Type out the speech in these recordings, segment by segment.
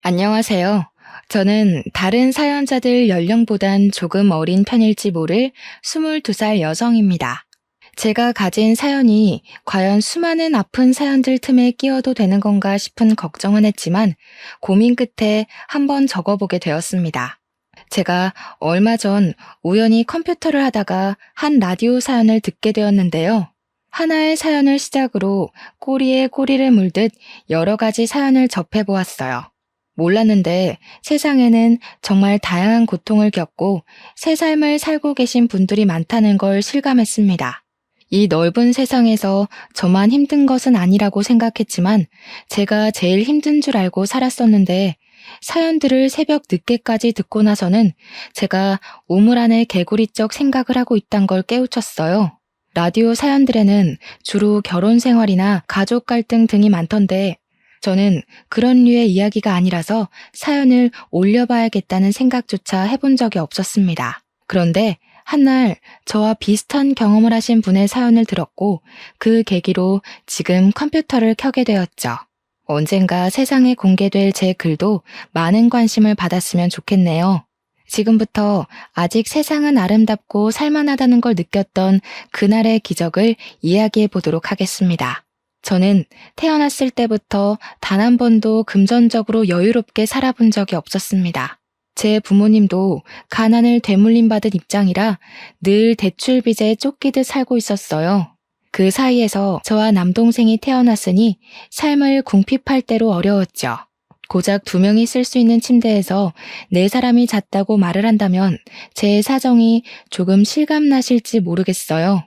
안녕하세요. 저는 다른 사연자들 연령보단 조금 어린 편일지 모를 22살 여성입니다. 제가 가진 사연이 과연 수많은 아픈 사연들 틈에 끼워도 되는 건가 싶은 걱정은 했지만 고민 끝에 한번 적어보게 되었습니다. 제가 얼마 전 우연히 컴퓨터를 하다가 한 라디오 사연을 듣게 되었는데요. 하나의 사연을 시작으로 꼬리에 꼬리를 물듯 여러 가지 사연을 접해보았어요. 몰랐는데 세상에는 정말 다양한 고통을 겪고 새 삶을 살고 계신 분들이 많다는 걸 실감했습니다. 이 넓은 세상에서 저만 힘든 것은 아니라고 생각했지만 제가 제일 힘든 줄 알고 살았었는데 사연들을 새벽 늦게까지 듣고 나서는 제가 우물 안에 개구리적 생각을 하고 있단 걸 깨우쳤어요. 라디오 사연들에는 주로 결혼 생활이나 가족 갈등 등이 많던데 저는 그런 류의 이야기가 아니라서 사연을 올려봐야겠다는 생각조차 해본 적이 없었습니다. 그런데 한날 저와 비슷한 경험을 하신 분의 사연을 들었고 그 계기로 지금 컴퓨터를 켜게 되었죠. 언젠가 세상에 공개될 제 글도 많은 관심을 받았으면 좋겠네요. 지금부터 아직 세상은 아름답고 살만하다는 걸 느꼈던 그날의 기적을 이야기해 보도록 하겠습니다. 저는 태어났을 때부터 단 한 번도 금전적으로 여유롭게 살아본 적이 없었습니다. 제 부모님도 가난을 되물림 받은 입장이라 늘 대출빚에 쫓기듯 살고 있었어요. 그 사이에서 저와 남동생이 태어났으니 삶을 궁핍할 대로 어려웠죠. 고작 2명이 쓸 수 있는 침대에서 4사람이 잤다고 말을 한다면 제 사정이 조금 실감나실지 모르겠어요.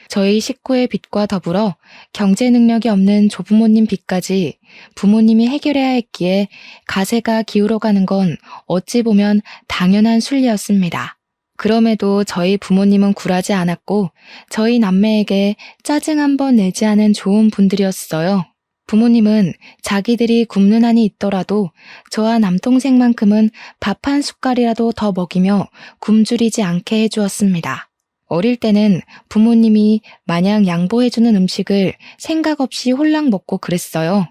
저희 식구의 빚과 더불어 경제 능력이 없는 조부모님 빚까지 부모님이 해결해야 했기에 가세가 기울어가는 건 어찌 보면 당연한 순리였습니다. 그럼에도 저희 부모님은 굴하지 않았고 저희 남매에게 짜증 한 번 내지 않은 좋은 분들이었어요. 부모님은 자기들이 굶는 한이 있더라도 저와 남동생만큼은 밥 한 숟갈이라도 더 먹이며 굶주리지 않게 해주었습니다. 어릴 때는 부모님이 마냥 양보해주는 음식을 생각 없이 홀랑 먹고 그랬어요.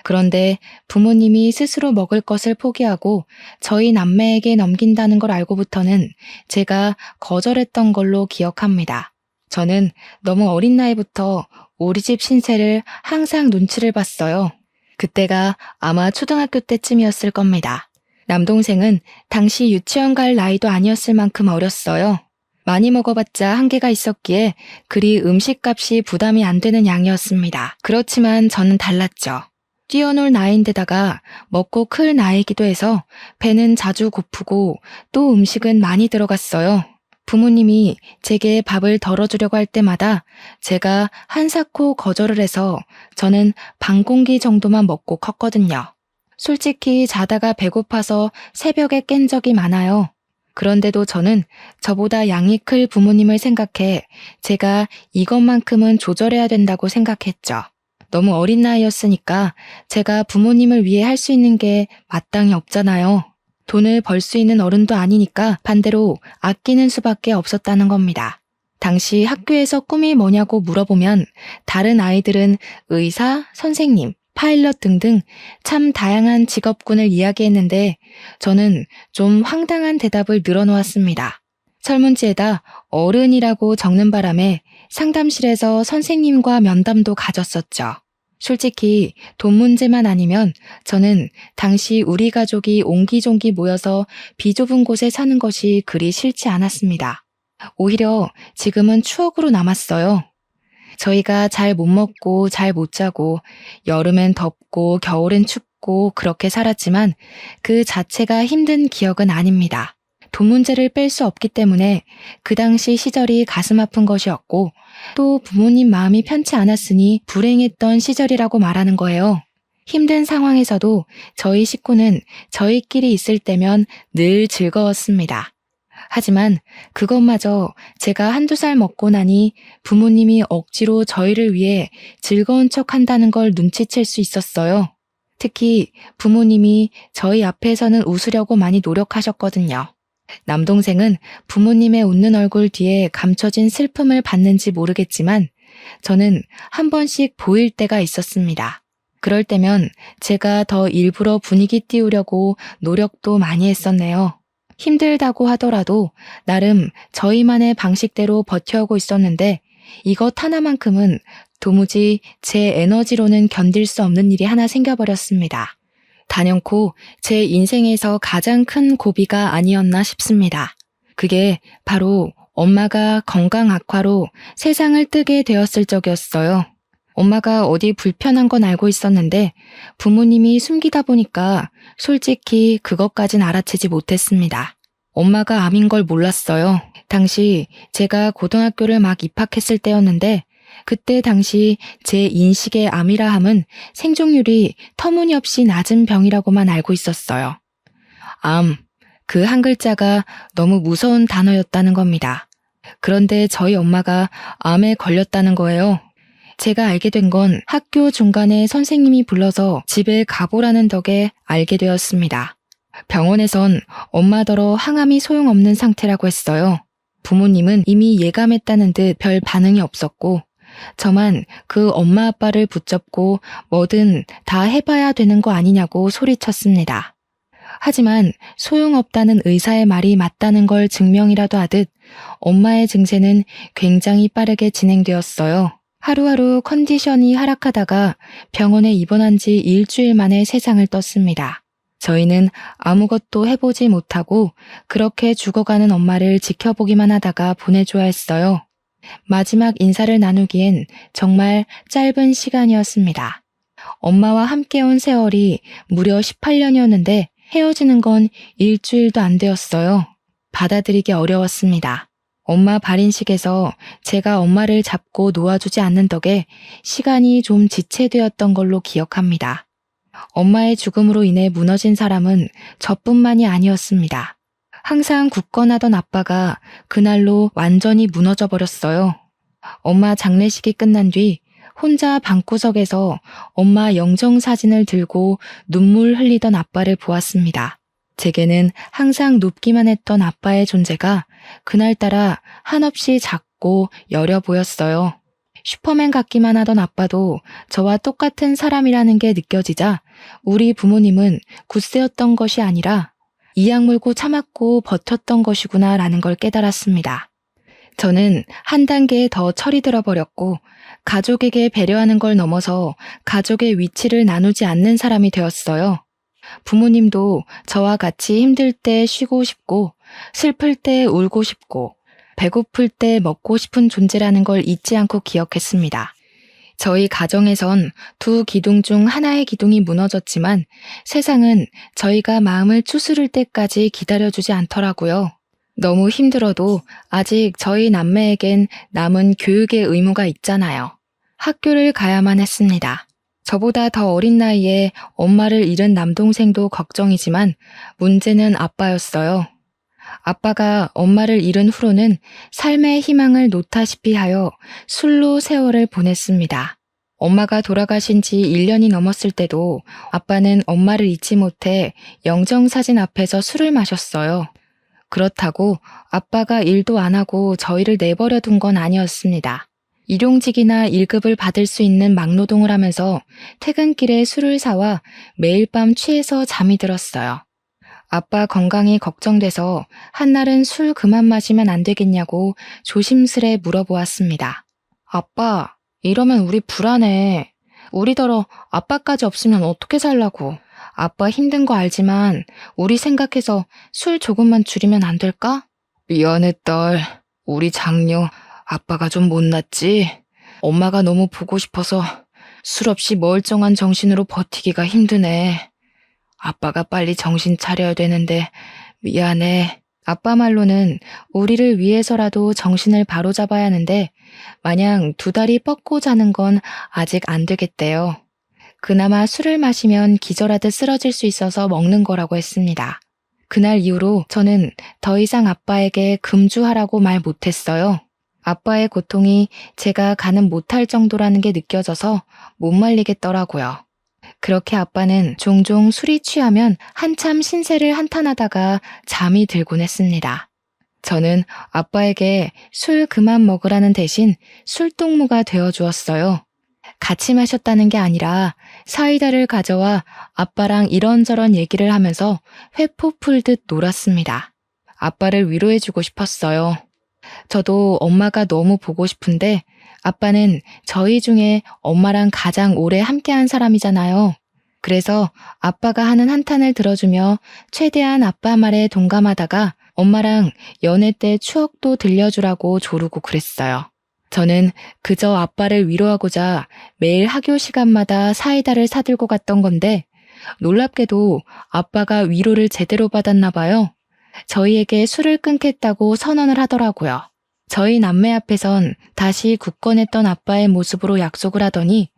그런데 부모님이 스스로 먹을 것을 포기하고 저희 남매에게 넘긴다는 걸 알고부터는 제가 거절했던 걸로 기억합니다. 저는 너무 어린 나이부터 우리 집 신세를 항상 눈치를 봤어요. 그때가 아마 초등학교 때쯤이었을 겁니다. 남동생은 당시 유치원 갈 나이도 아니었을 만큼 어렸어요. 많이 먹어봤자 한계가 있었기에 그리 음식값이 부담이 안 되는 양이었습니다. 그렇지만 저는 달랐죠. 뛰어놀 나이인데다가 먹고 클 나이기도 해서 배는 자주 고프고 또 음식은 많이 들어갔어요. 부모님이 제게 밥을 덜어주려고 할 때마다 제가 한사코 거절을 해서 저는 반 공기 정도만 먹고 컸거든요. 솔직히 자다가 배고파서 새벽에 깬 적이 많아요. 그런데도 저는 저보다 양이 클 부모님을 생각해 제가 이것만큼은 조절해야 된다고 생각했죠. 너무 어린 나이였으니까 제가 부모님을 위해 할 수 있는 게 마땅히 없잖아요. 돈을 벌 수 있는 어른도 아니니까 반대로 아끼는 수밖에 없었다는 겁니다. 당시 학교에서 꿈이 뭐냐고 물어보면 다른 아이들은 의사, 선생님, 파일럿 등등 참 다양한 직업군을 이야기했는데 저는 좀 황당한 대답을 늘어놓았습니다. 설문지에다 어른이라고 적는 바람에 상담실에서 선생님과 면담도 가졌었죠. 솔직히 돈 문제만 아니면 저는 당시 우리 가족이 옹기종기 모여서 비좁은 곳에 사는 것이 그리 싫지 않았습니다. 오히려 지금은 추억으로 남았어요. 저희가 잘 못 먹고 잘 못 자고 여름엔 덥고 겨울엔 춥고 그렇게 살았지만 그 자체가 힘든 기억은 아닙니다. 돈 문제를 뺄 수 없기 때문에 그 당시 시절이 가슴 아픈 것이었고 또 부모님 마음이 편치 않았으니 불행했던 시절이라고 말하는 거예요. 힘든 상황에서도 저희 식구는 저희끼리 있을 때면 늘 즐거웠습니다. 하지만 그것마저 제가 1~2살 먹고 나니 부모님이 억지로 저희를 위해 즐거운 척 한다는 걸 눈치챌 수 있었어요. 특히 부모님이 저희 앞에서는 웃으려고 많이 노력하셨거든요. 남동생은 부모님의 웃는 얼굴 뒤에 감춰진 슬픔을 봤는지 모르겠지만 저는 한 번씩 보일 때가 있었습니다. 그럴 때면 제가 더 일부러 분위기 띄우려고 노력도 많이 했었네요. 힘들다고 하더라도 나름 저희만의 방식대로 버텨오고 있었는데 이것 하나만큼은 도무지 제 에너지로는 견딜 수 없는 일이 하나 생겨버렸습니다. 단연코 제 인생에서 가장 큰 고비가 아니었나 싶습니다. 그게 바로 엄마가 건강 악화로 세상을 뜨게 되었을 적이었어요. 엄마가 어디 불편한 건 알고 있었는데 부모님이 숨기다 보니까 솔직히 그것까진 알아채지 못했습니다. 엄마가 암인 걸 몰랐어요. 당시 제가 고등학교를 막 입학했을 때였는데 그때 당시 제 인식의 암이라 함은 생존율이 터무니없이 낮은 병이라고만 알고 있었어요. 암, 그 한 글자가 너무 무서운 단어였다는 겁니다. 그런데 저희 엄마가 암에 걸렸다는 거예요. 제가 알게 된 건 학교 중간에 선생님이 불러서 집에 가보라는 덕에 알게 되었습니다. 병원에선 엄마더러 항암이 소용없는 상태라고 했어요. 부모님은 이미 예감했다는 듯 별 반응이 없었고 저만 그 엄마 아빠를 붙잡고 뭐든 다 해봐야 되는 거 아니냐고 소리쳤습니다. 하지만 소용없다는 의사의 말이 맞다는 걸 증명이라도 하듯 엄마의 증세는 굉장히 빠르게 진행되었어요. 하루하루 컨디션이 하락하다가 병원에 입원한 지 일주일 만에 세상을 떴습니다. 저희는 아무것도 해보지 못하고 그렇게 죽어가는 엄마를 지켜보기만 하다가 보내줘야 했어요. 마지막 인사를 나누기엔 정말 짧은 시간이었습니다. 엄마와 함께 온 세월이 무려 18년이었는데 헤어지는 건 일주일도 안 되었어요. 받아들이기 어려웠습니다. 엄마 발인식에서 제가 엄마를 잡고 놓아주지 않는 덕에 시간이 좀 지체되었던 걸로 기억합니다. 엄마의 죽음으로 인해 무너진 사람은 저뿐만이 아니었습니다. 항상 굳건하던 아빠가 그날로 완전히 무너져 버렸어요. 엄마 장례식이 끝난 뒤 혼자 방구석에서 엄마 영정사진을 들고 눈물 흘리던 아빠를 보았습니다. 제게는 항상 높기만 했던 아빠의 존재가 그날따라 한없이 작고 여려 보였어요. 슈퍼맨 같기만 하던 아빠도 저와 똑같은 사람이라는 게 느껴지자 우리 부모님은 굳세였던 것이 아니라 이악 물고 참았고 버텼던 것이구나라는 걸 깨달았습니다. 저는 한 단계 더 철이 들어버렸고 가족에게 배려하는 걸 넘어서 가족의 위치를 나누지 않는 사람이 되었어요. 부모님도 저와 같이 힘들 때 쉬고 싶고 슬플 때 울고 싶고 배고플 때 먹고 싶은 존재라는 걸 잊지 않고 기억했습니다. 저희 가정에선 두 기둥 중 하나의 기둥이 무너졌지만 세상은 저희가 마음을 추스를 때까지 기다려주지 않더라고요. 너무 힘들어도 아직 저희 남매에겐 남은 교육의 의무가 있잖아요. 학교를 가야만 했습니다. 저보다 더 어린 나이에 엄마를 잃은 남동생도 걱정이지만 문제는 아빠였어요. 아빠가 엄마를 잃은 후로는 삶의 희망을 놓다시피 하여 술로 세월을 보냈습니다. 엄마가 돌아가신 지 1년이 넘었을 때도 아빠는 엄마를 잊지 못해 영정사진 앞에서 술을 마셨어요. 그렇다고 아빠가 일도 안 하고 저희를 내버려 둔 건 아니었습니다. 일용직이나 1급을 받을 수 있는 막노동을 하면서 퇴근길에 술을 사와 매일 밤 취해서 잠이 들었어요. 아빠 건강이 걱정돼서 한날은 술 그만 마시면 안 되겠냐고 조심스레 물어보았습니다. 아빠, 이러면 우리 불안해. 우리더러 아빠까지 없으면 어떻게 살라고. 아빠 힘든 거 알지만 우리 생각해서 술 조금만 줄이면 안 될까? 미안해 딸. 우리 장녀 아빠가 좀 못났지? 엄마가 너무 보고 싶어서 술 없이 멀쩡한 정신으로 버티기가 힘드네. 아빠가 빨리 정신 차려야 되는데 미안해. 아빠 말로는 우리를 위해서라도 정신을 바로잡아야 하는데 마냥 두 다리 뻗고 자는 건 아직 안 되겠대요. 그나마 술을 마시면 기절하듯 쓰러질 수 있어서 먹는 거라고 했습니다. 그날 이후로 저는 더 이상 아빠에게 금주하라고 말 못했어요. 아빠의 고통이 제가 가늠 못할 정도라는 게 느껴져서 못 말리겠더라고요. 그렇게 아빠는 종종 술이 취하면 한참 신세를 한탄하다가 잠이 들곤 했습니다. 저는 아빠에게 술 그만 먹으라는 대신 술동무가 되어주었어요. 같이 마셨다는 게 아니라 사이다를 가져와 아빠랑 이런저런 얘기를 하면서 회포 풀듯 놀았습니다. 아빠를 위로해주고 싶었어요. 저도 엄마가 너무 보고 싶은데 아빠는 저희 중에 엄마랑 가장 오래 함께한 사람이잖아요. 그래서 아빠가 하는 한탄을 들어주며 최대한 아빠 말에 동감하다가 엄마랑 연애 때 추억도 들려주라고 조르고 그랬어요. 저는 그저 아빠를 위로하고자 매일 학교 시간마다 사이다를 사들고 갔던 건데 놀랍게도 아빠가 위로를 제대로 받았나 봐요. 저희에게 술을 끊겠다고 선언을 하더라고요. 저희 남매 앞에선 다시 굳건했던 아빠의 모습으로 약속을 하더니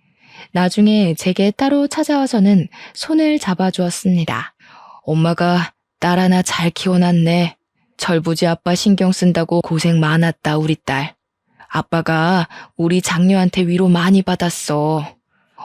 나중에 제게 따로 찾아와서는 손을 잡아주었습니다. 엄마가 딸 하나 잘 키워놨네. 철부지 아빠 신경 쓴다고 고생 많았다, 우리 딸. 아빠가 우리 장녀한테 위로 많이 받았어.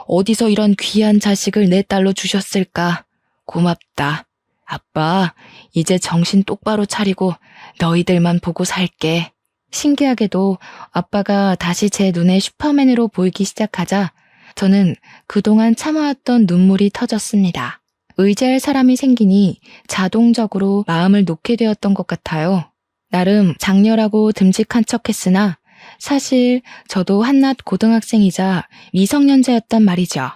어디서 이런 귀한 자식을 내 딸로 주셨을까? 고맙다. 아빠, 이제 정신 똑바로 차리고 너희들만 보고 살게. 신기하게도 아빠가 다시 제 눈에 슈퍼맨으로 보이기 시작하자 저는 그동안 참아왔던 눈물이 터졌습니다. 의지할 사람이 생기니 자동적으로 마음을 놓게 되었던 것 같아요. 나름 장녀라고 듬직한 척했으나 사실 저도 한낱 고등학생이자 미성년자였단 말이죠.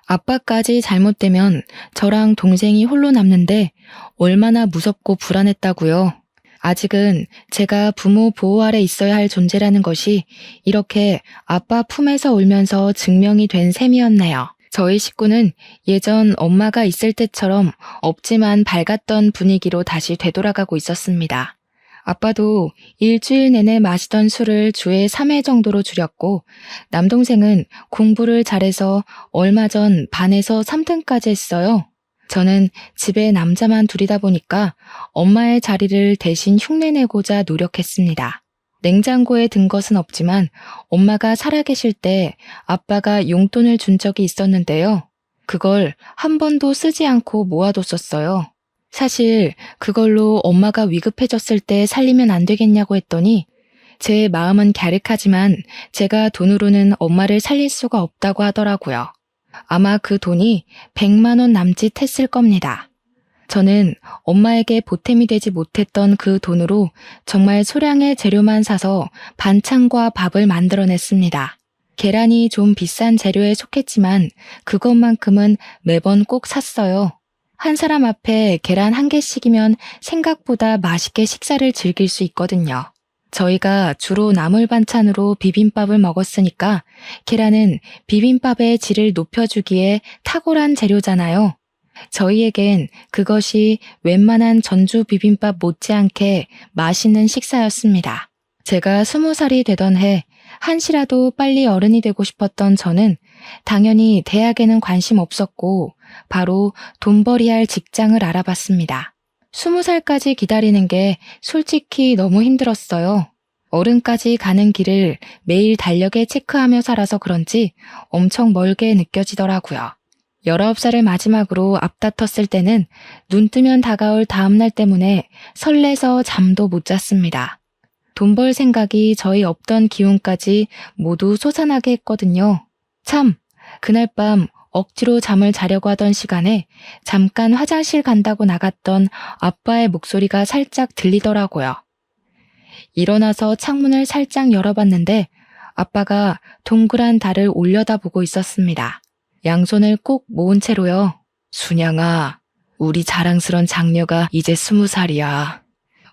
아빠까지 잘못되면 저랑 동생이 홀로 남는데 얼마나 무섭고 불안했다고요. 아직은 제가 부모 보호 아래 있어야 할 존재라는 것이 이렇게 아빠 품에서 울면서 증명이 된 셈이었네요. 저희 식구는 예전 엄마가 있을 때처럼 없지만 밝았던 분위기로 다시 되돌아가고 있었습니다. 아빠도 일주일 내내 마시던 술을 주에 3회 정도로 줄였고 남동생은 공부를 잘해서 얼마 전 반에서 3등까지 했어요. 저는 집에 남자만 둘이다 보니까 엄마의 자리를 대신 흉내내고자 노력했습니다. 냉장고에 든 것은 없지만 엄마가 살아계실 때 아빠가 용돈을 준 적이 있었는데요. 그걸 한 번도 쓰지 않고 모아뒀었어요. 사실 그걸로 엄마가 위급해졌을 때 살리면 안 되겠냐고 했더니 제 마음은 갸륵하지만 제가 돈으로는 엄마를 살릴 수가 없다고 하더라고요. 아마 그 돈이 100만 원 남짓 했을 겁니다. 저는 엄마에게 보탬이 되지 못했던 그 돈으로 정말 소량의 재료만 사서 반찬과 밥을 만들어냈습니다. 계란이 좀 비싼 재료에 속했지만 그것만큼은 매번 꼭 샀어요. 한 사람 앞에 계란 1개씩이면 생각보다 맛있게 식사를 즐길 수 있거든요. 저희가 주로 나물 반찬으로 비빔밥을 먹었으니까 계란은 비빔밥의 질을 높여주기에 탁월한 재료잖아요. 저희에겐 그것이 웬만한 전주 비빔밥 못지않게 맛있는 식사였습니다. 제가 20살이 되던 해 한시라도 빨리 어른이 되고 싶었던 저는 당연히 대학에는 관심 없었고 바로 돈벌이할 직장을 알아봤습니다. 20살까지 기다리는 게 솔직히 너무 힘들었어요. 어른까지 가는 길을 매일 달력에 체크하며 살아서 그런지 엄청 멀게 느껴지더라고요. 19살을 마지막으로 앞다퉜을 때는 눈 뜨면 다가올 다음날 때문에 설레서 잠도 못 잤습니다. 돈 벌 생각이 저희 없던 기운까지 모두 솟아나게 했거든요. 참, 그날 밤 억지로 잠을 자려고 하던 시간에 잠깐 화장실 간다고 나갔던 아빠의 목소리가 살짝 들리더라고요. 일어나서 창문을 살짝 열어봤는데 아빠가 동그란 달을 올려다보고 있었습니다. 양손을 꼭 모은 채로요. 순양아, 우리 자랑스런 장녀가 이제 20살이야.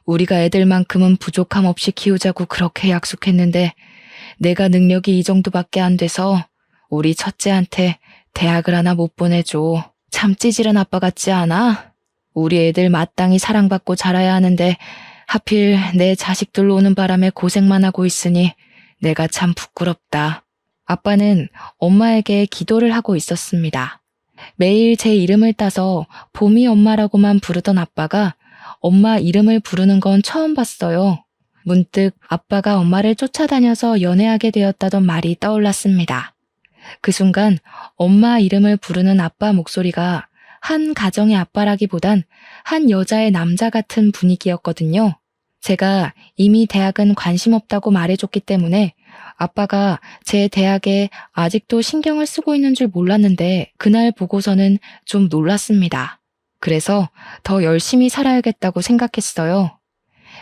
우리가 애들만큼은 부족함 없이 키우자고 그렇게 약속했는데 내가 능력이 이 정도밖에 안 돼서 우리 첫째한테 대학을 하나 못 보내줘. 참 찌질한 아빠 같지 않아? 우리 애들 마땅히 사랑받고 자라야 하는데 하필 내 자식들로 오는 바람에 고생만 하고 있으니 내가 참 부끄럽다. 아빠는 엄마에게 기도를 하고 있었습니다. 매일 제 이름을 따서 봄이 엄마라고만 부르던 아빠가 엄마 이름을 부르는 건 처음 봤어요. 문득 아빠가 엄마를 쫓아다녀서 연애하게 되었다던 말이 떠올랐습니다. 그 순간 엄마 이름을 부르는 아빠 목소리가 한 가정의 아빠라기보단 한 여자의 남자 같은 분위기였거든요. 제가 이미 대학은 관심 없다고 말해줬기 때문에 아빠가 제 대학에 아직도 신경을 쓰고 있는 줄 몰랐는데 그날 보고서는 좀 놀랐습니다. 그래서 더 열심히 살아야겠다고 생각했어요.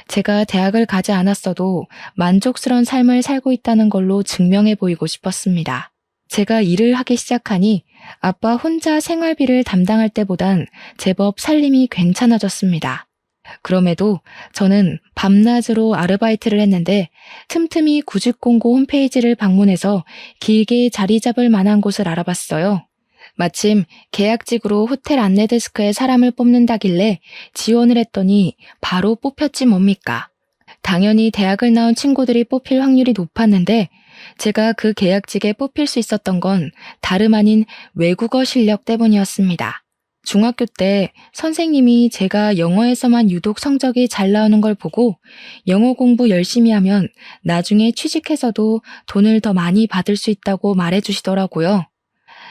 제가 대학을 가지 않았어도 만족스러운 삶을 살고 있다는 걸로 증명해 보이고 싶었습니다. 제가 일을 하기 시작하니 아빠 혼자 생활비를 담당할 때보단 제법 살림이 괜찮아졌습니다. 그럼에도 저는 밤낮으로 아르바이트를 했는데 틈틈이 구직공고 홈페이지를 방문해서 길게 자리 잡을 만한 곳을 알아봤어요. 마침 계약직으로 호텔 안내데스크에 사람을 뽑는다길래 지원을 했더니 바로 뽑혔지 뭡니까. 당연히 대학을 나온 친구들이 뽑힐 확률이 높았는데 제가 그 계약직에 뽑힐 수 있었던 건 다름 아닌 외국어 실력 때문이었습니다. 중학교 때 선생님이 제가 영어에서만 유독 성적이 잘 나오는 걸 보고 영어 공부 열심히 하면 나중에 취직해서도 돈을 더 많이 받을 수 있다고 말해주시더라고요.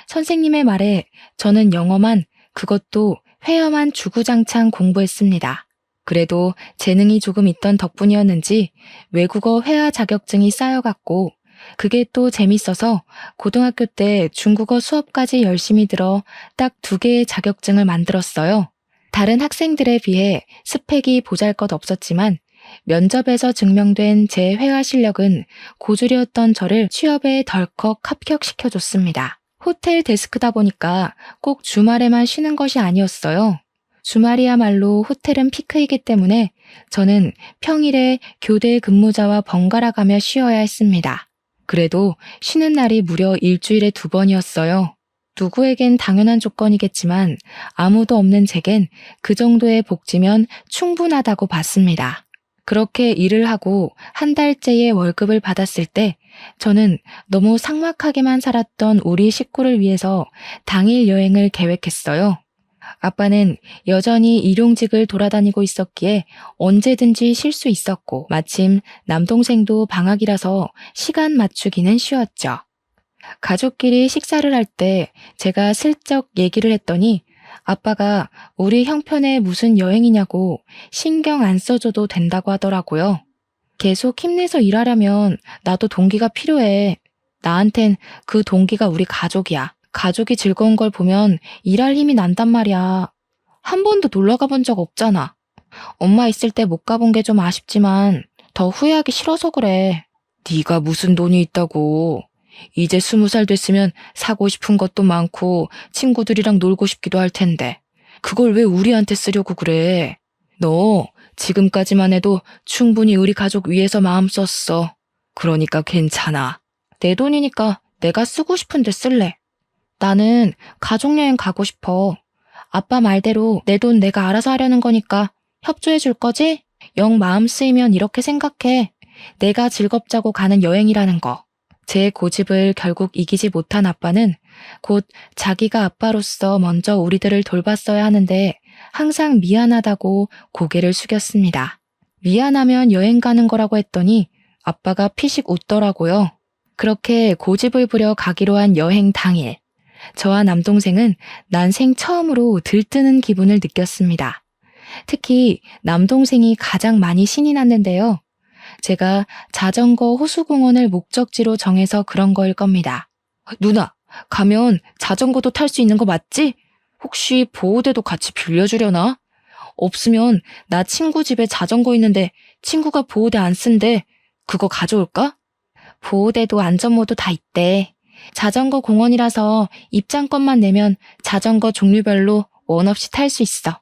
선생님의 말에 저는 영어만, 그것도 회화만 주구장창 공부했습니다. 그래도 재능이 조금 있던 덕분이었는지 외국어 회화 자격증이 쌓여갔고 그게 또 재밌어서 고등학교 때 중국어 수업까지 열심히 들어 딱 2개의 자격증을 만들었어요. 다른 학생들에 비해 스펙이 보잘것없었지만 면접에서 증명된 제 회화 실력은 고졸이었던 저를 취업에 덜컥 합격시켜줬습니다. 호텔 데스크다 보니까 꼭 주말에만 쉬는 것이 아니었어요. 주말이야말로 호텔은 피크이기 때문에 저는 평일에 교대 근무자와 번갈아 가며 쉬어야 했습니다. 그래도 쉬는 날이 무려 일주일에 2번이었어요. 누구에겐 당연한 조건이겠지만 아무도 없는 제겐 그 정도의 복지면 충분하다고 봤습니다. 그렇게 일을 하고 한 달째의 월급을 받았을 때 저는 너무 삭막하게만 살았던 우리 식구를 위해서 당일 여행을 계획했어요. 아빠는 여전히 일용직을 돌아다니고 있었기에 언제든지 쉴 수 있었고 마침 남동생도 방학이라서 시간 맞추기는 쉬웠죠. 가족끼리 식사를 할 때 제가 슬쩍 얘기를 했더니 아빠가 우리 형편에 무슨 여행이냐고 신경 안 써줘도 된다고 하더라고요. 계속 힘내서 일하려면 나도 동기가 필요해. 나한텐 그 동기가 우리 가족이야. 가족이 즐거운 걸 보면 일할 힘이 난단 말이야. 한 번도 놀러 가본 적 없잖아. 엄마 있을 때 못 가본 게 좀 아쉽지만 더 후회하기 싫어서 그래. 네가 무슨 돈이 있다고. 이제 20살 됐으면 사고 싶은 것도 많고 친구들이랑 놀고 싶기도 할 텐데. 그걸 왜 우리한테 쓰려고 그래. 너 지금까지만 해도 충분히 우리 가족 위해서 마음 썼어. 그러니까 괜찮아. 내 돈이니까 내가 쓰고 싶은데 쓸래. 나는 가족여행 가고 싶어. 아빠 말대로 내 돈 내가 알아서 하려는 거니까 협조해 줄 거지? 영 마음 쓰이면 이렇게 생각해. 내가 즐겁자고 가는 여행이라는 거. 제 고집을 결국 이기지 못한 아빠는 곧 자기가 아빠로서 먼저 우리들을 돌봤어야 하는데 항상 미안하다고 고개를 숙였습니다. 미안하면 여행 가는 거라고 했더니 아빠가 피식 웃더라고요. 그렇게 고집을 부려 가기로 한 여행 당일. 저와 남동생은 난생 처음으로 들뜨는 기분을 느꼈습니다. 특히 남동생이 가장 많이 신이 났는데요. 제가 자전거 호수공원을 목적지로 정해서 그런 거일 겁니다. 누나, 가면 자전거도 탈 수 있는 거 맞지? 혹시 보호대도 같이 빌려주려나? 없으면 나 친구 집에 자전거 있는데 친구가 보호대 안 쓴대. 그거 가져올까? 보호대도 안전모도 다 있대. 자전거 공원이라서 입장권만 내면 자전거 종류별로 원 없이 탈 수 있어.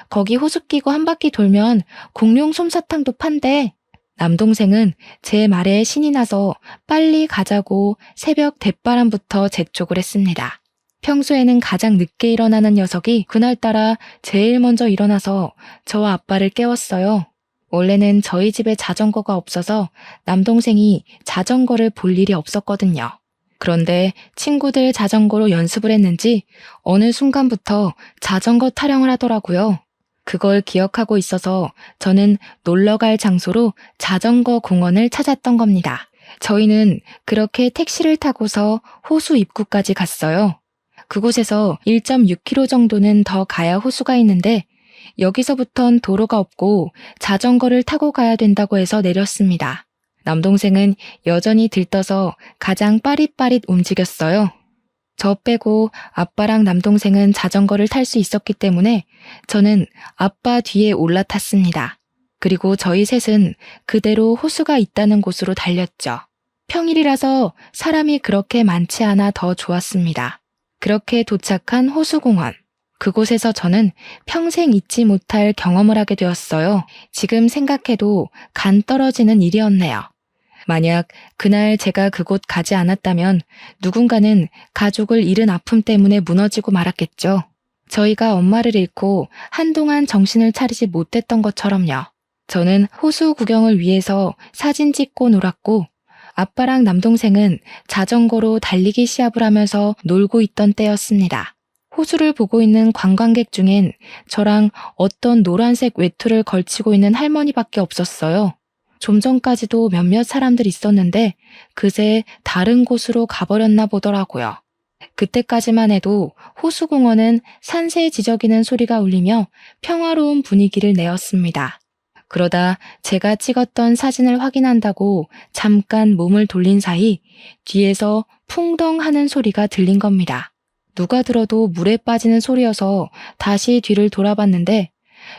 거기 호수 끼고 한 바퀴 돌면 공룡 솜사탕도 판대. 남동생은 제 말에 신이 나서 빨리 가자고 새벽 대바람부터 재촉을 했습니다. 평소에는 가장 늦게 일어나는 녀석이 그날따라 제일 먼저 일어나서 저와 아빠를 깨웠어요. 원래는 저희 집에 자전거가 없어서 남동생이 자전거를 볼 일이 없었거든요. 그런데 친구들 자전거로 연습을 했는지 어느 순간부터 자전거 타령을 하더라고요. 그걸 기억하고 있어서 저는 놀러갈 장소로 자전거 공원을 찾았던 겁니다. 저희는 그렇게 택시를 타고서 호수 입구까지 갔어요. 그곳에서 1.6km 정도는 더 가야 호수가 있는데 여기서부턴 도로가 없고 자전거를 타고 가야 된다고 해서 내렸습니다. 남동생은 여전히 들떠서 가장 빠릿빠릿 움직였어요. 저 빼고 아빠랑 남동생은 자전거를 탈 수 있었기 때문에 저는 아빠 뒤에 올라탔습니다. 그리고 저희 셋은 그대로 호수가 있다는 곳으로 달렸죠. 평일이라서 사람이 그렇게 많지 않아 더 좋았습니다. 그렇게 도착한 호수공원. 그곳에서 저는 평생 잊지 못할 경험을 하게 되었어요. 지금 생각해도 간 떨어지는 일이었네요. 만약 그날 제가 그곳 가지 않았다면 누군가는 가족을 잃은 아픔 때문에 무너지고 말았겠죠. 저희가 엄마를 잃고 한동안 정신을 차리지 못했던 것처럼요. 저는 호수 구경을 위해서 사진 찍고 놀았고 아빠랑 남동생은 자전거로 달리기 시합을 하면서 놀고 있던 때였습니다. 호수를 보고 있는 관광객 중엔 저랑 어떤 노란색 외투를 걸치고 있는 할머니밖에 없었어요. 좀 전까지도 몇몇 사람들이 있었는데 그새 다른 곳으로 가버렸나 보더라고요. 그때까지만 해도 호수공원은 산새 지저귀는 소리가 울리며 평화로운 분위기를 내었습니다. 그러다 제가 찍었던 사진을 확인한다고 잠깐 몸을 돌린 사이 뒤에서 풍덩 하는 소리가 들린 겁니다. 누가 들어도 물에 빠지는 소리여서 다시 뒤를 돌아봤는데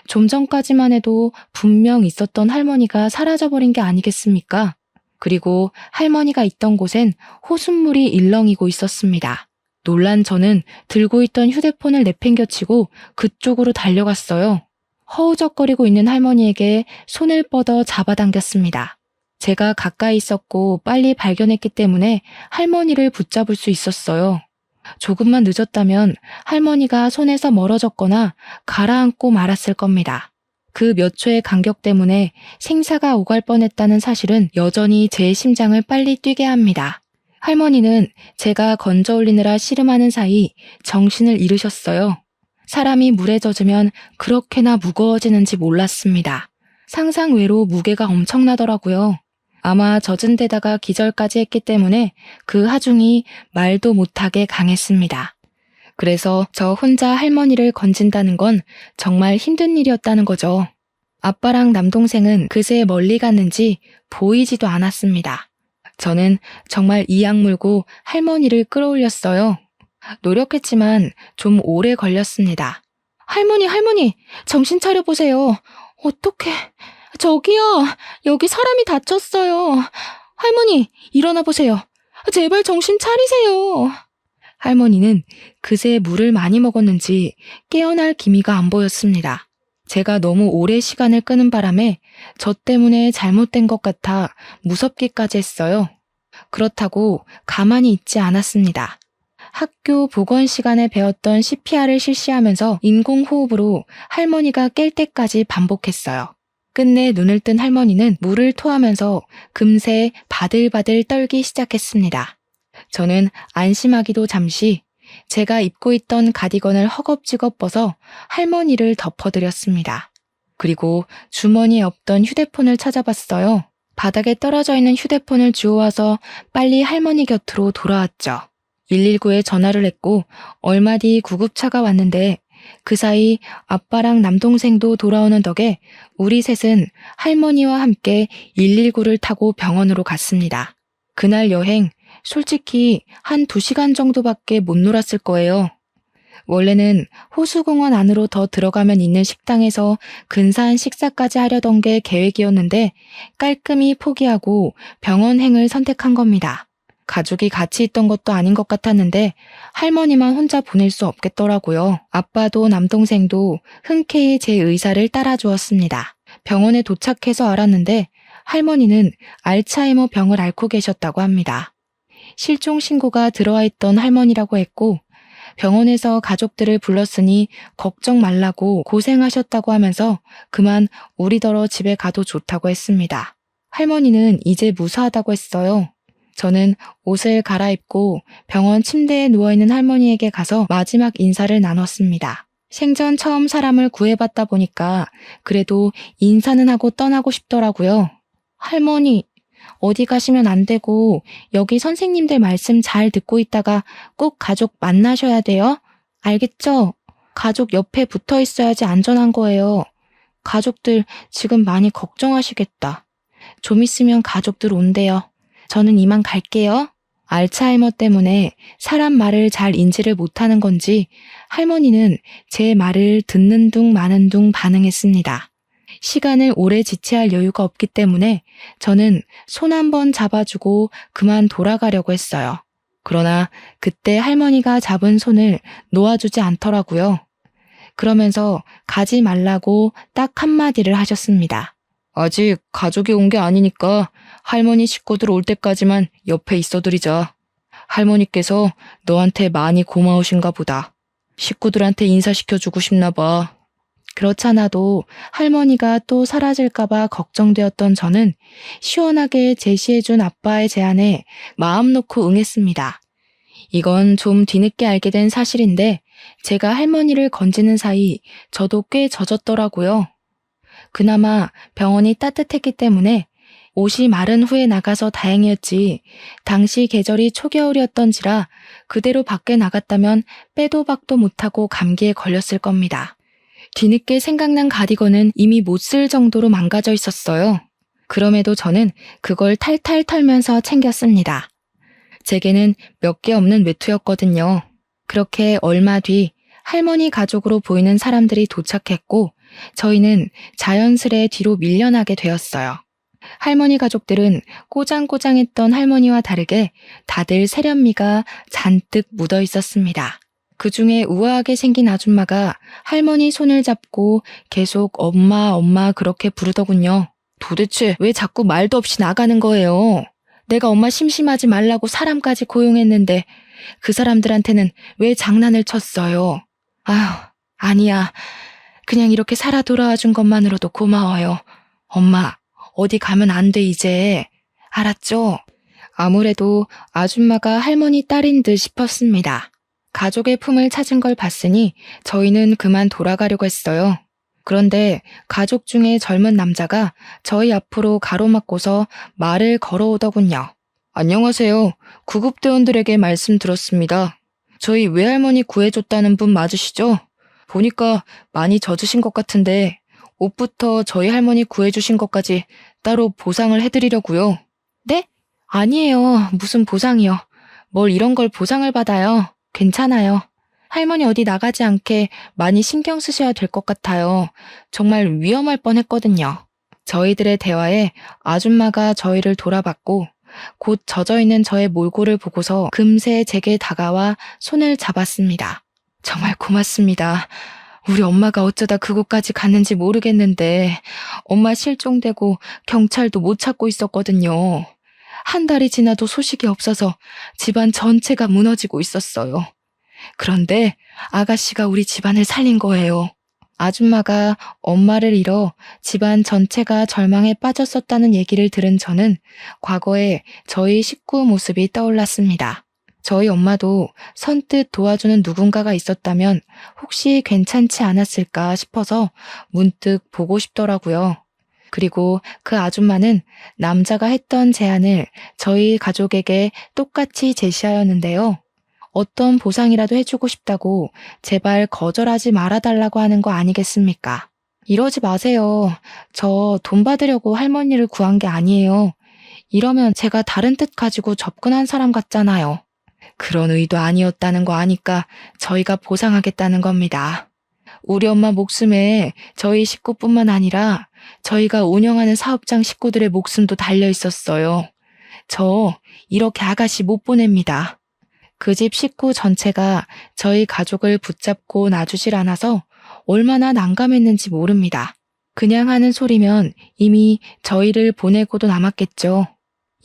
좀 전까지만 해도 분명 있었던 할머니가 사라져버린 게 아니겠습니까? 그리고 할머니가 있던 곳엔 호숫물이 일렁이고 있었습니다. 놀란 저는 들고 있던 휴대폰을 내팽겨치고 그쪽으로 달려갔어요. 허우적거리고 있는 할머니에게 손을 뻗어 잡아당겼습니다. 제가 가까이 있었고 빨리 발견했기 때문에 할머니를 붙잡을 수 있었어요. 조금만 늦었다면 할머니가 손에서 멀어졌거나 가라앉고 말았을 겁니다. 그 몇 초의 간격 때문에 생사가 오갈 뻔했다는 사실은 여전히 제 심장을 빨리 뛰게 합니다. 할머니는 제가 건져 올리느라 씨름하는 사이 정신을 잃으셨어요. 사람이 물에 젖으면 그렇게나 무거워지는지 몰랐습니다. 상상 외로 무게가 엄청나더라고요. 아마 젖은 데다가 기절까지 했기 때문에 그 하중이 말도 못하게 강했습니다. 그래서 저 혼자 할머니를 건진다는 건 정말 힘든 일이었다는 거죠. 아빠랑 남동생은 그새 멀리 갔는지 보이지도 않았습니다. 저는 정말 이악 물고 할머니를 끌어올렸어요. 노력했지만 좀 오래 걸렸습니다. 할머니, 정신 차려보세요. 어떡해. 저기요, 여기 사람이 다쳤어요. 할머니, 일어나 보세요. 제발 정신 차리세요. 할머니는 그새 물을 많이 먹었는지 깨어날 기미가 안 보였습니다. 제가 너무 오래 시간을 끄는 바람에 저 때문에 잘못된 것 같아 무섭기까지 했어요. 그렇다고 가만히 있지 않았습니다. 학교 보건 시간에 배웠던 CPR을 실시하면서 인공호흡으로 할머니가 깰 때까지 반복했어요. 끝내 눈을 뜬 할머니는 물을 토하면서 금세 바들바들 떨기 시작했습니다. 저는 안심하기도 잠시 제가 입고 있던 가디건을 허겁지겁 벗어 할머니를 덮어드렸습니다. 그리고 주머니에 없던 휴대폰을 찾아봤어요. 바닥에 떨어져 있는 휴대폰을 주워와서 빨리 할머니 곁으로 돌아왔죠. 119에 전화를 했고 얼마 뒤 구급차가 왔는데 그 사이 아빠랑 남동생도 돌아오는 덕에 우리 셋은 할머니와 함께 119를 타고 병원으로 갔습니다. 그날 여행 솔직히 한 2시간 정도밖에 못 놀았을 거예요. 원래는 호수공원 안으로 더 들어가면 있는 식당에서 근사한 식사까지 하려던 게 계획이었는데 깔끔히 포기하고 병원행을 선택한 겁니다. 가족이 같이 있던 것도 아닌 것 같았는데 할머니만 혼자 보낼 수 없겠더라고요. 아빠도 남동생도 흔쾌히 제 의사를 따라주었습니다. 병원에 도착해서 알았는데 할머니는 알츠하이머 병을 앓고 계셨다고 합니다. 실종 신고가 들어와 있던 할머니라고 했고 병원에서 가족들을 불렀으니 걱정 말라고 고생하셨다고 하면서 그만 우리더러 집에 가도 좋다고 했습니다. 할머니는 이제 무사하다고 했어요. 저는 옷을 갈아입고 병원 침대에 누워있는 할머니에게 가서 마지막 인사를 나눴습니다. 생전 처음 사람을 구해봤다 보니까 그래도 인사는 하고 떠나고 싶더라고요. 할머니, 어디 가시면 안 되고 여기 선생님들 말씀 잘 듣고 있다가 꼭 가족 만나셔야 돼요. 알겠죠? 가족 옆에 붙어 있어야지 안전한 거예요. 가족들 지금 많이 걱정하시겠다. 좀 있으면 가족들 온대요. 저는 이만 갈게요. 알츠하이머 때문에 사람 말을 잘 인지를 못하는 건지 할머니는 제 말을 듣는 둥 마는 둥 반응했습니다. 시간을 오래 지체할 여유가 없기 때문에 저는 손 한번 잡아주고 그만 돌아가려고 했어요. 그러나 그때 할머니가 잡은 손을 놓아주지 않더라고요. 그러면서 가지 말라고 딱 한마디를 하셨습니다. 아직 가족이 온 게 아니니까 할머니 식구들 올 때까지만 옆에 있어드리자. 할머니께서 너한테 많이 고마우신가 보다. 식구들한테 인사시켜주고 싶나 봐. 그렇잖아도 할머니가 또 사라질까봐 걱정되었던 저는 시원하게 제시해준 아빠의 제안에 마음 놓고 응했습니다. 이건 좀 뒤늦게 알게 된 사실인데 제가 할머니를 건지는 사이 저도 꽤 젖었더라고요. 그나마 병원이 따뜻했기 때문에 옷이 마른 후에 나가서 다행이었지 당시 계절이 초겨울이었던지라 그대로 밖에 나갔다면 빼도 박도 못하고 감기에 걸렸을 겁니다. 뒤늦게 생각난 가디건은 이미 못 쓸 정도로 망가져 있었어요. 그럼에도 저는 그걸 탈탈 털면서 챙겼습니다. 제게는 몇 개 없는 외투였거든요. 그렇게 얼마 뒤 할머니 가족으로 보이는 사람들이 도착했고 저희는 자연스레 뒤로 밀려나게 되었어요. 할머니 가족들은 꼬장꼬장했던 할머니와 다르게 다들 세련미가 잔뜩 묻어 있었습니다. 그 중에 우아하게 생긴 아줌마가 할머니 손을 잡고 계속 엄마 엄마 그렇게 부르더군요. 도대체 왜 자꾸 말도 없이 나가는 거예요? 내가 엄마 심심하지 말라고 사람까지 고용했는데 그 사람들한테는 왜 장난을 쳤어요? 아휴, 아니야. 그냥 이렇게 살아 돌아와 준 것만으로도 고마워요. 엄마, 어디 가면 안 돼 이제. 알았죠? 아무래도 아줌마가 할머니 딸인 듯 싶었습니다. 가족의 품을 찾은 걸 봤으니 저희는 그만 돌아가려고 했어요. 그런데 가족 중에 젊은 남자가 저희 앞으로 가로막고서 말을 걸어오더군요. 안녕하세요. 구급대원들에게 말씀 들었습니다. 저희 외할머니 구해줬다는 분 맞으시죠? 보니까 많이 젖으신 것 같은데 옷부터 저희 할머니 구해주신 것까지 따로 보상을 해드리려고요. 네? 아니에요. 무슨 보상이요. 뭘 이런 걸 보상을 받아요. 괜찮아요. 할머니 어디 나가지 않게 많이 신경 쓰셔야 될 것 같아요. 정말 위험할 뻔했거든요. 저희들의 대화에 아줌마가 저희를 돌아봤고 곧 젖어있는 저의 몰골을 보고서 금세 제게 다가와 손을 잡았습니다. 정말 고맙습니다. 우리 엄마가 어쩌다 그곳까지 갔는지 모르겠는데 엄마 실종되고 경찰도 못 찾고 있었거든요. 한 달이 지나도 소식이 없어서 집안 전체가 무너지고 있었어요. 그런데 아가씨가 우리 집안을 살린 거예요. 아줌마가 엄마를 잃어 집안 전체가 절망에 빠졌었다는 얘기를 들은 저는 과거에 저희 식구 모습이 떠올랐습니다. 저희 엄마도 선뜻 도와주는 누군가가 있었다면 혹시 괜찮지 않았을까 싶어서 문득 보고 싶더라고요. 그리고 그 아줌마는 남자가 했던 제안을 저희 가족에게 똑같이 제시하였는데요. 어떤 보상이라도 해주고 싶다고 제발 거절하지 말아달라고 하는 거 아니겠습니까? 이러지 마세요. 저 돈 받으려고 할머니를 구한 게 아니에요. 이러면 제가 다른 뜻 가지고 접근한 사람 같잖아요. 그런 의도 아니었다는 거 아니까 저희가 보상하겠다는 겁니다. 우리 엄마 목숨에 저희 식구뿐만 아니라 저희가 운영하는 사업장 식구들의 목숨도 달려 있었어요. 저 이렇게 아가씨 못 보냅니다. 그 집 식구 전체가 저희 가족을 붙잡고 놔주질 않아서 얼마나 난감했는지 모릅니다. 그냥 하는 소리면 이미 저희를 보내고도 남았겠죠.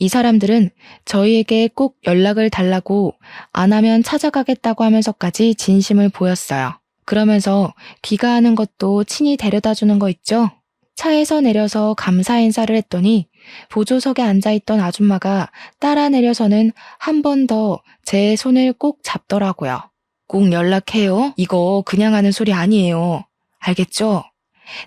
이 사람들은 저희에게 꼭 연락을 달라고 안 하면 찾아가겠다고 하면서까지 진심을 보였어요. 그러면서 귀가하는 것도 친히 데려다 주는 거 있죠? 차에서 내려서 감사 인사를 했더니 보조석에 앉아있던 아줌마가 따라 내려서는 한 번 더 제 손을 꼭 잡더라고요. 꼭 연락해요. 이거 그냥 하는 소리 아니에요. 알겠죠?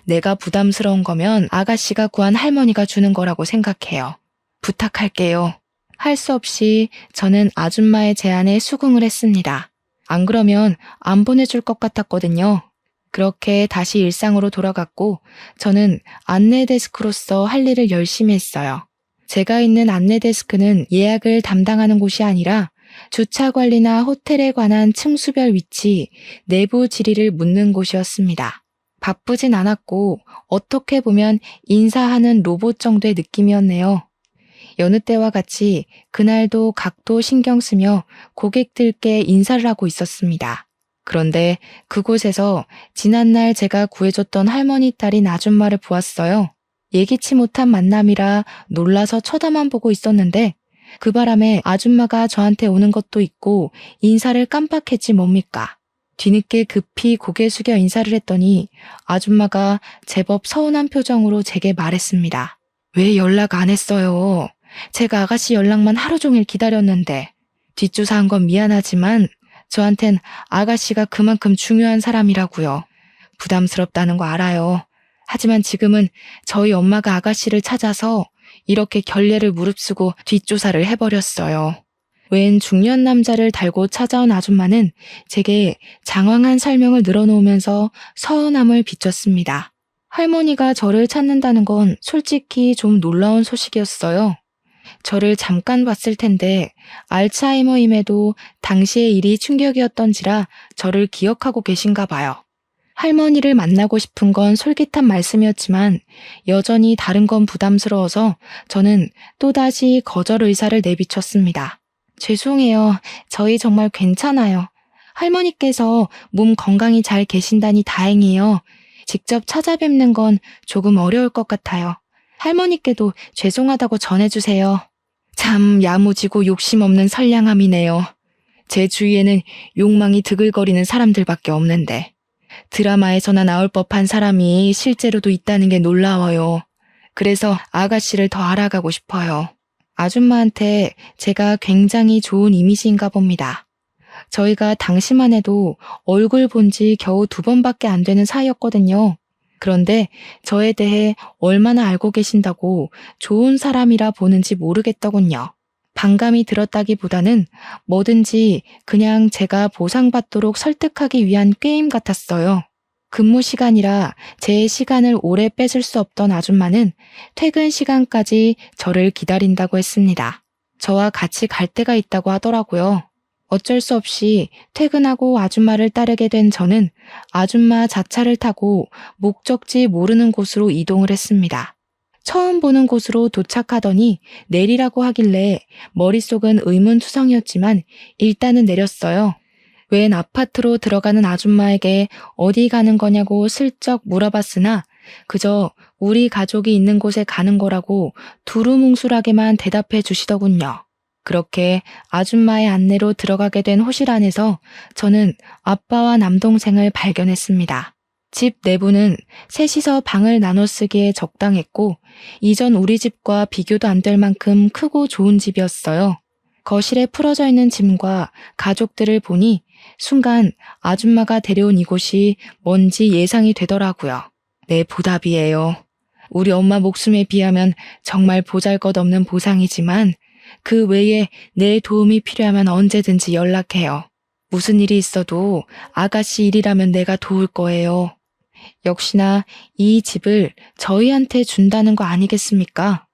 내가 부담스러운 거면 아가씨가 구한 할머니가 주는 거라고 생각해요. 부탁할게요. 할 수 없이 저는 아줌마의 제안에 수긍을 했습니다. 안 그러면 안 보내줄 것 같았거든요. 그렇게 다시 일상으로 돌아갔고 저는 안내 데스크로서 할 일을 열심히 했어요. 제가 있는 안내 데스크는 예약을 담당하는 곳이 아니라 주차 관리나 호텔에 관한 층수별 위치, 내부 질의를 묻는 곳이었습니다. 바쁘진 않았고 어떻게 보면 인사하는 로봇 정도의 느낌이었네요. 여느 때와 같이 그날도 각도 신경 쓰며 고객들께 인사를 하고 있었습니다. 그런데 그곳에서 지난날 제가 구해줬던 할머니 딸인 아줌마를 보았어요. 예기치 못한 만남이라 놀라서 쳐다만 보고 있었는데 그 바람에 아줌마가 저한테 오는 것도 있고 인사를 깜빡했지 뭡니까. 뒤늦게 급히 고개 숙여 인사를 했더니 아줌마가 제법 서운한 표정으로 제게 말했습니다. 왜 연락 안 했어요? 제가 아가씨 연락만 하루 종일 기다렸는데. 뒷조사한 건 미안하지만 저한텐 아가씨가 그만큼 중요한 사람이라고요. 부담스럽다는 거 알아요. 하지만 지금은 저희 엄마가 아가씨를 찾아서 이렇게 결례를 무릅쓰고 뒷조사를 해버렸어요. 웬 중년 남자를 달고 찾아온 아줌마는 제게 장황한 설명을 늘어놓으면서 서운함을 비췄습니다. 할머니가 저를 찾는다는 건 솔직히 좀 놀라운 소식이었어요. 저를 잠깐 봤을 텐데 알츠하이머임에도 당시의 일이 충격이었던지라 저를 기억하고 계신가 봐요. 할머니를 만나고 싶은 건 솔깃한 말씀이었지만 여전히 다른 건 부담스러워서 저는 또다시 거절 의사를 내비쳤습니다. 죄송해요. 저희 정말 괜찮아요. 할머니께서 몸 건강히 잘 계신다니 다행이에요. 직접 찾아뵙는 건 조금 어려울 것 같아요. 할머니께도 죄송하다고 전해주세요. 참 야무지고 욕심 없는 선량함이네요. 제 주위에는 욕망이 드글거리는 사람들밖에 없는데 드라마에서나 나올 법한 사람이 실제로도 있다는 게 놀라워요. 그래서 아가씨를 더 알아가고 싶어요. 아줌마한테 제가 굉장히 좋은 이미지인가 봅니다. 저희가 당시만 해도 얼굴 본 지 겨우 2번밖에 안 되는 사이였거든요. 그런데 저에 대해 얼마나 알고 계신다고 좋은 사람이라 보는지 모르겠더군요. 반감이 들었다기보다는 뭐든지 그냥 제가 보상받도록 설득하기 위한 게임 같았어요. 근무 시간이라 제 시간을 오래 뺏을 수 없던 아줌마는 퇴근 시간까지 저를 기다린다고 했습니다. 저와 같이 갈 데가 있다고 하더라고요. 어쩔 수 없이 퇴근하고 아줌마를 따르게 된 저는 아줌마 자차를 타고 목적지 모르는 곳으로 이동을 했습니다. 처음 보는 곳으로 도착하더니 내리라고 하길래 머릿속은 의문투성이었지만 일단은 내렸어요. 웬 아파트로 들어가는 아줌마에게 어디 가는 거냐고 슬쩍 물어봤으나 그저 우리 가족이 있는 곳에 가는 거라고 두루뭉술하게만 대답해 주시더군요. 그렇게 아줌마의 안내로 들어가게 된 호실 안에서 저는 아빠와 남동생을 발견했습니다. 집 내부는 셋이서 방을 나눠 쓰기에 적당했고 이전 우리 집과 비교도 안 될 만큼 크고 좋은 집이었어요. 거실에 풀어져 있는 짐과 가족들을 보니 순간 아줌마가 데려온 이곳이 뭔지 예상이 되더라고요. 내 보답이에요. 우리 엄마 목숨에 비하면 정말 보잘것없는 보상이지만 그 외에 내 도움이 필요하면 언제든지 연락해요. 무슨 일이 있어도 아가씨 일이라면 내가 도울 거예요. 역시나 이 집을 저희한테 준다는 거 아니겠습니까?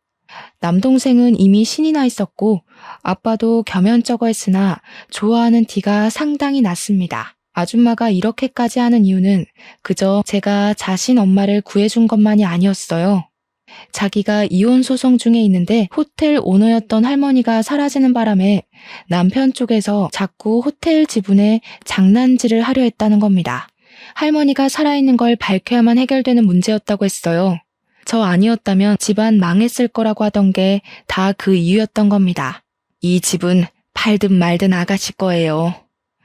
남동생은 이미 신이 나 있었고 아빠도 겸연쩍어 했으나 좋아하는 티가 상당히 났습니다. 아줌마가 이렇게까지 하는 이유는 그저 제가 자신 엄마를 구해준 것만이 아니었어요. 자기가 이혼 소송 중에 있는데 호텔 오너였던 할머니가 사라지는 바람에 남편 쪽에서 자꾸 호텔 지분에 장난질을 하려 했다는 겁니다. 할머니가 살아있는 걸 밝혀야만 해결되는 문제였다고 했어요. 저 아니었다면 집안 망했을 거라고 하던 게 다 그 이유였던 겁니다. 이 집은 팔든 말든 아가씨 거예요.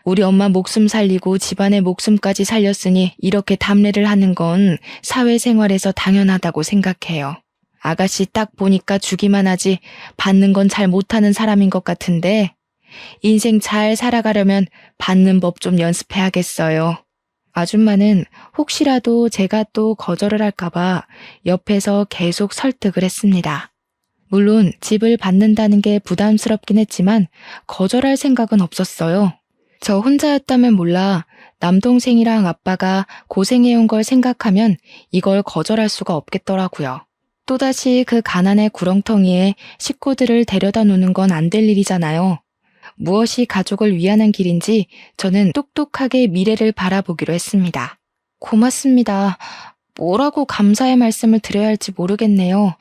우리 엄마 목숨 살리고 집안의 목숨까지 살렸으니 이렇게 담례를 하는 건 사회생활에서 당연하다고 생각해요. 아가씨 딱 보니까 주기만 하지 받는 건 잘 못하는 사람인 것 같은데 인생 잘 살아가려면 받는 법 좀 연습해야겠어요. 아줌마는 혹시라도 제가 또 거절을 할까봐 옆에서 계속 설득을 했습니다. 물론 집을 받는다는 게 부담스럽긴 했지만 거절할 생각은 없었어요. 저 혼자였다면 몰라 남동생이랑 아빠가 고생해온 걸 생각하면 이걸 거절할 수가 없겠더라고요. 또다시 그 가난의 구렁텅이에 식구들을 데려다 놓는 건 안 될 일이잖아요. 무엇이 가족을 위하는 길인지 저는 똑똑하게 미래를 바라보기로 했습니다. 고맙습니다. 뭐라고 감사의 말씀을 드려야 할지 모르겠네요.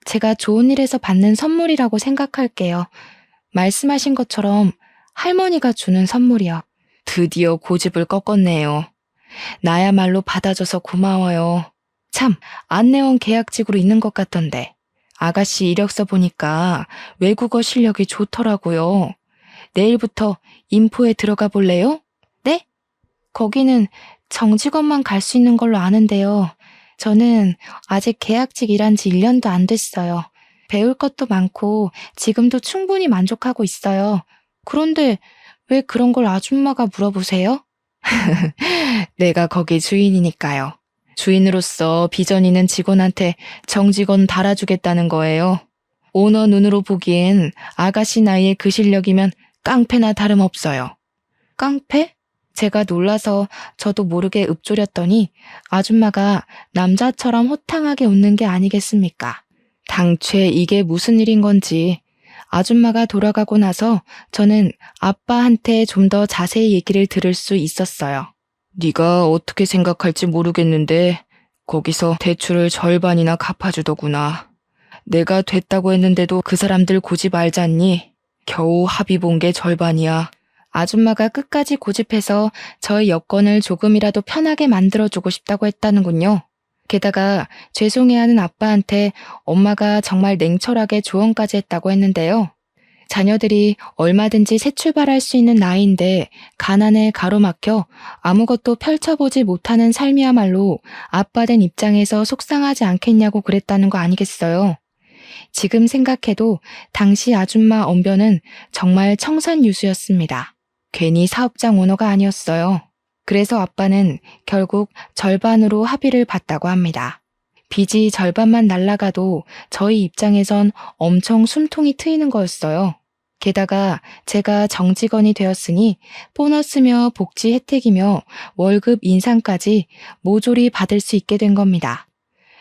제가 좋은 일에서 받는 선물이라고 생각할게요. 말씀하신 것처럼 할머니가 주는 선물이요. 드디어 고집을 꺾었네요. 나야말로 받아줘서 고마워요. 참, 안내원 계약직으로 있는 것 같던데. 아가씨 이력서 보니까 외국어 실력이 좋더라고요. 내일부터 인포에 들어가 볼래요? 네? 거기는 정직원만 갈 수 있는 걸로 아는데요. 저는 아직 계약직 일한 지 1년도 안 됐어요. 배울 것도 많고 지금도 충분히 만족하고 있어요. 그런데 왜 그런 걸 아줌마가 물어보세요? 내가 거기 주인이니까요. 주인으로서 비전 있는 직원한테 정직원 달아주겠다는 거예요. 오너 눈으로 보기엔 아가씨 나이에 그 실력이면 깡패나 다름없어요. 깡패? 제가 놀라서 저도 모르게 읊조렸더니 아줌마가 남자처럼 호탕하게 웃는 게 아니겠습니까? 당최 이게 무슨 일인 건지. 아줌마가 돌아가고 나서 저는 아빠한테 좀 더 자세히 얘기를 들을 수 있었어요. 네가 어떻게 생각할지 모르겠는데 거기서 대출을 절반이나 갚아주더구나. 내가 됐다고 했는데도 그 사람들 고집 알잖니? 겨우 합의 본 게 절반이야. 아줌마가 끝까지 고집해서 저의 여건을 조금이라도 편하게 만들어주고 싶다고 했다는군요. 게다가 죄송해하는 아빠한테 엄마가 정말 냉철하게 조언까지 했다고 했는데요. 자녀들이 얼마든지 새 출발할 수 있는 나이인데 가난에 가로막혀 아무것도 펼쳐보지 못하는 삶이야말로 아빠 된 입장에서 속상하지 않겠냐고 그랬다는 거 아니겠어요. 지금 생각해도 당시 아줌마 언변은 정말 청산유수였습니다. 괜히 사업장 오너가 아니었어요. 그래서 아빠는 결국 절반으로 합의를 봤다고 합니다. 빚이 절반만 날라가도 저희 입장에선 엄청 숨통이 트이는 거였어요. 게다가 제가 정직원이 되었으니 보너스며 복지 혜택이며 월급 인상까지 모조리 받을 수 있게 된 겁니다.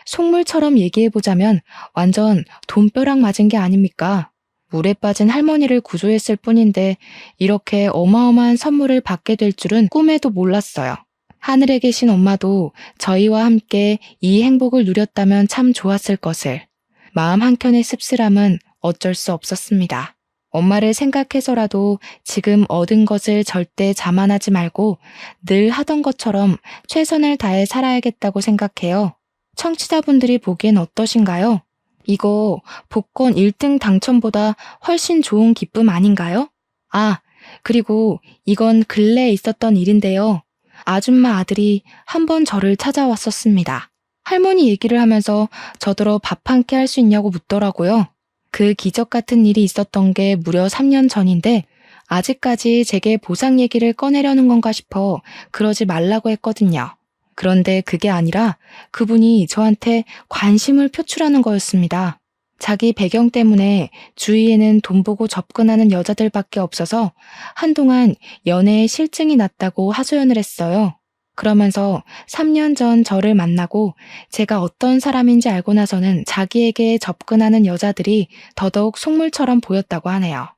속물처럼 얘기해보자면 완전 돈벼락 맞은 게 아닙니까? 물에 빠진 할머니를 구조했을 뿐인데 이렇게 어마어마한 선물을 받게 될 줄은 꿈에도 몰랐어요. 하늘에 계신 엄마도 저희와 함께 이 행복을 누렸다면 참 좋았을 것을. 마음 한켠의 씁쓸함은 어쩔 수 없었습니다. 엄마를 생각해서라도 지금 얻은 것을 절대 자만하지 말고 늘 하던 것처럼 최선을 다해 살아야겠다고 생각해요. 청취자분들이 보기엔 어떠신가요? 이거 복권 1등 당첨보다 훨씬 좋은 기쁨 아닌가요? 아, 그리고 이건 근래에 있었던 일인데요. 아줌마 아들이 한 번 저를 찾아왔었습니다. 할머니 얘기를 하면서 저더러 밥 한 끼 할 수 있냐고 묻더라고요. 그 기적 같은 일이 있었던 게 무려 3년 전인데 아직까지 제게 보상 얘기를 꺼내려는 건가 싶어 그러지 말라고 했거든요. 그런데 그게 아니라 그분이 저한테 관심을 표출하는 거였습니다. 자기 배경 때문에 주위에는 돈 보고 접근하는 여자들밖에 없어서 한동안 연애에 실증이 났다고 하소연을 했어요. 그러면서 3년 전 저를 만나고 제가 어떤 사람인지 알고 나서는 자기에게 접근하는 여자들이 더더욱 속물처럼 보였다고 하네요.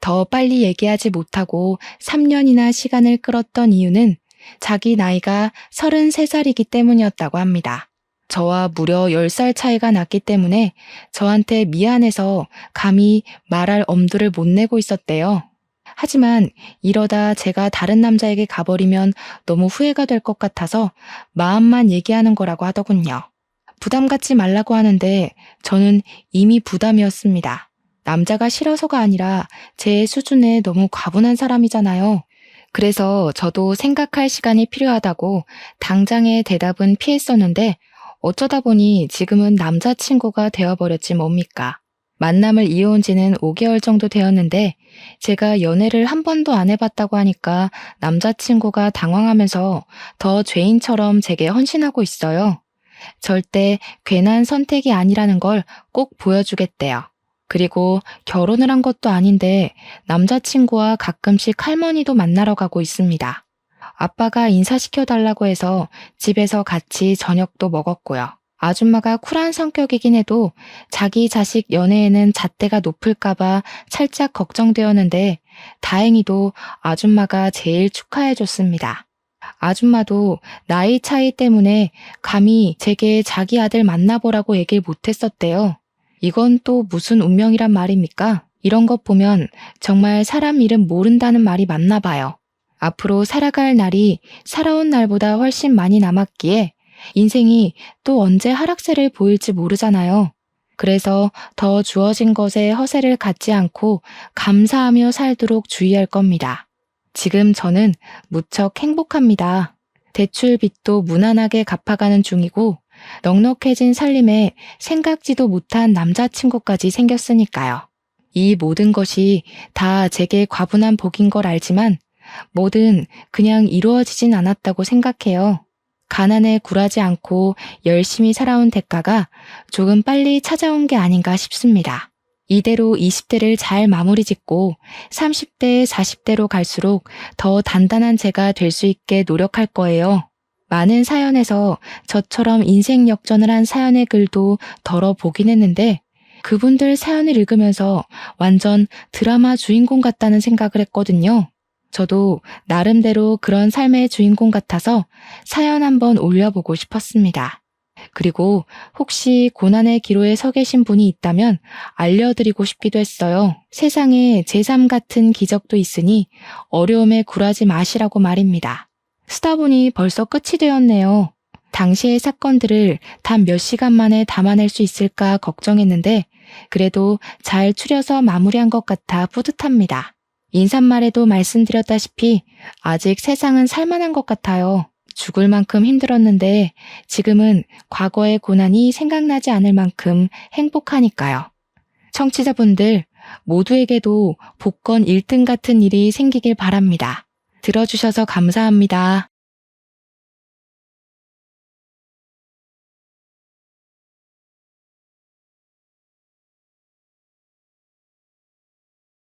더 빨리 얘기하지 못하고 3년이나 시간을 끌었던 이유는 자기 나이가 33살이기 때문이었다고 합니다. 저와 무려 10살 차이가 났기 때문에 저한테 미안해서 감히 말할 엄두를 못 내고 있었대요. 하지만 이러다 제가 다른 남자에게 가버리면 너무 후회가 될 것 같아서 마음만 얘기하는 거라고 하더군요. 부담 갖지 말라고 하는데 저는 이미 부담이었습니다. 남자가 싫어서가 아니라 제 수준에 너무 과분한 사람이잖아요. 그래서 저도 생각할 시간이 필요하다고 당장의 대답은 피했었는데 어쩌다 보니 지금은 남자친구가 되어버렸지 뭡니까. 만남을 이어온 지는 5개월 정도 되었는데 제가 연애를 한 번도 안 해봤다고 하니까 남자친구가 당황하면서 더 죄인처럼 제게 헌신하고 있어요. 절대 괜한 선택이 아니라는 걸 꼭 보여주겠대요. 그리고 결혼을 한 것도 아닌데 남자친구와 가끔씩 할머니도 만나러 가고 있습니다. 아빠가 인사시켜 달라고 해서 집에서 같이 저녁도 먹었고요. 아줌마가 쿨한 성격이긴 해도 자기 자식 연애에는 잣대가 높을까봐 살짝 걱정되었는데 다행히도 아줌마가 제일 축하해줬습니다. 아줌마도 나이 차이 때문에 감히 제게 자기 아들 만나보라고 얘기를 못했었대요. 이건 또 무슨 운명이란 말입니까? 이런 것 보면 정말 사람 이름 모른다는 말이 맞나 봐요. 앞으로 살아갈 날이 살아온 날보다 훨씬 많이 남았기에 인생이 또 언제 하락세를 보일지 모르잖아요. 그래서 더 주어진 것에 허세를 갖지 않고 감사하며 살도록 주의할 겁니다. 지금 저는 무척 행복합니다. 대출 빚도 무난하게 갚아가는 중이고 넉넉해진 살림에 생각지도 못한 남자친구까지 생겼으니까요. 이 모든 것이 다 제게 과분한 복인 걸 알지만 뭐든 그냥 이루어지진 않았다고 생각해요. 가난에 굴하지 않고 열심히 살아온 대가가 조금 빨리 찾아온 게 아닌가 싶습니다. 이대로 20대를 잘 마무리 짓고 30대, 40대로 갈수록 더 단단한 제가 될 수 있게 노력할 거예요. 많은 사연에서 저처럼 인생 역전을 한 사연의 글도 덜어보긴 했는데 그분들 사연을 읽으면서 완전 드라마 주인공 같다는 생각을 했거든요. 저도 나름대로 그런 삶의 주인공 같아서 사연 한번 올려보고 싶었습니다. 그리고 혹시 고난의 기로에 서 계신 분이 있다면 알려드리고 싶기도 했어요. 세상에 제3 같은 기적도 있으니 어려움에 굴하지 마시라고 말입니다. 쓰다 보니 벌써 끝이 되었네요. 당시의 사건들을 단 몇 시간 만에 담아낼 수 있을까 걱정했는데 그래도 잘 추려서 마무리한 것 같아 뿌듯합니다. 인사말에도 말씀드렸다시피 아직 세상은 살만한 것 같아요. 죽을 만큼 힘들었는데 지금은 과거의 고난이 생각나지 않을 만큼 행복하니까요. 청취자분들 모두에게도 복권 1등 같은 일이 생기길 바랍니다. 들어주셔서 감사합니다.